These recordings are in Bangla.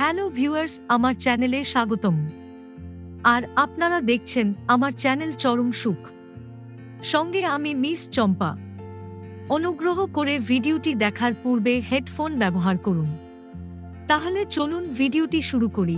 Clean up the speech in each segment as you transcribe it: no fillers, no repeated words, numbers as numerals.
হ্যালো ভিউয়ার্স, আমার চ্যানেলে স্বাগতম। আর আপনারা দেখছেন আমার চ্যানেল চরম সুখ। সঙ্গে আমি মিস চম্পা। অনুগ্রহ করে ভিডিওটি দেখার পূর্বে হেডফোন ব্যবহার করুন। তাহলে চলুন ভিডিওটি শুরু করি।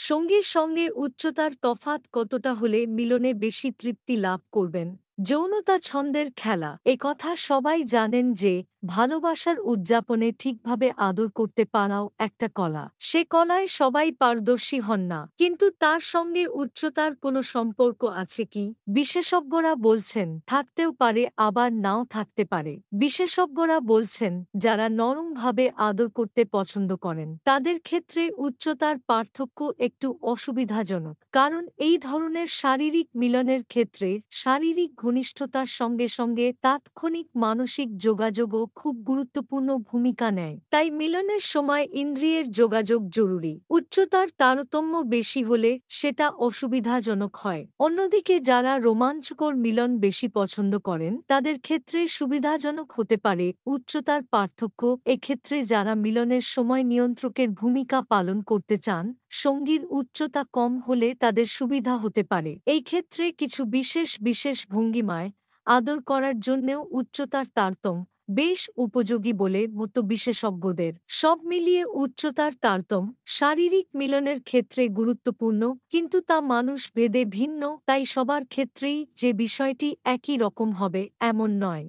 সঙ্গীর সঙ্গে উচ্চতার তফাৎ কতটা হলে মিলনে বেশি তৃপ্তি লাভ করবেন? যৌনতা ছন্দের খেলা। একথা সবাই জানেন যে ভালোবাসার উদযাপনে ঠিকভাবে আদর করতে পারাও একটা কলা। সে কলায় সবাই পারদর্শী হন না, কিন্তু তার সঙ্গে উচ্চতার কোনো সম্পর্ক আছে কি? বিশেষজ্ঞরা বলছেন থাকতেও পারে, আবার নাও থাকতে পারে। বিশেষজ্ঞরা বলছেন যারা নরমভাবে আদর করতে পছন্দ করেন তাদের ক্ষেত্রে উচ্চতার পার্থক্য একটু অসুবিধাজনক, কারণ এই ধরনের শারীরিক মিলনের ক্ষেত্রে শারীরিক ঘনিষ্ঠতার সঙ্গে সঙ্গে তাৎক্ষণিক মানসিক যোগাযোগও খুব গুরুত্বপূর্ণ ভূমিকা নেয়। তাই মিলনের সময় ইন্দ্রিয়ের যোগাযোগ জরুরি। উচ্চতার তারতম্য বেশি হলে সেটা অসুবিধাজনক হয়। অন্যদিকে যারা রোমাঞ্চকর মিলন বেশি পছন্দ করেন তাদের ক্ষেত্রে সুবিধাজনক হতে পারে উচ্চতার পার্থক্য। এক্ষেত্রে যারা মিলনের সময় নিয়ন্ত্রকের ভূমিকা পালন করতে চান, সঙ্গীর উচ্চতা কম হলে তাদের সুবিধা হতে পারে। এই ক্ষেত্রে কিছু বিশেষ ভঙ্গিমায় আদর করার জন্যেও উচ্চতার তারতম্য বেশ উপযোগী বলে মত বিশেষজ্ঞদের। সব মিলিয়ে উচ্চতার তারতম্য শারীরিক মিলনের ক্ষেত্রে গুরুত্বপূর্ণ, কিন্তু তা মানুষ ভেদে ভিন্ন। তাই সবার ক্ষেত্রেই যে বিষয়টি একই রকম হবে এমন নয়।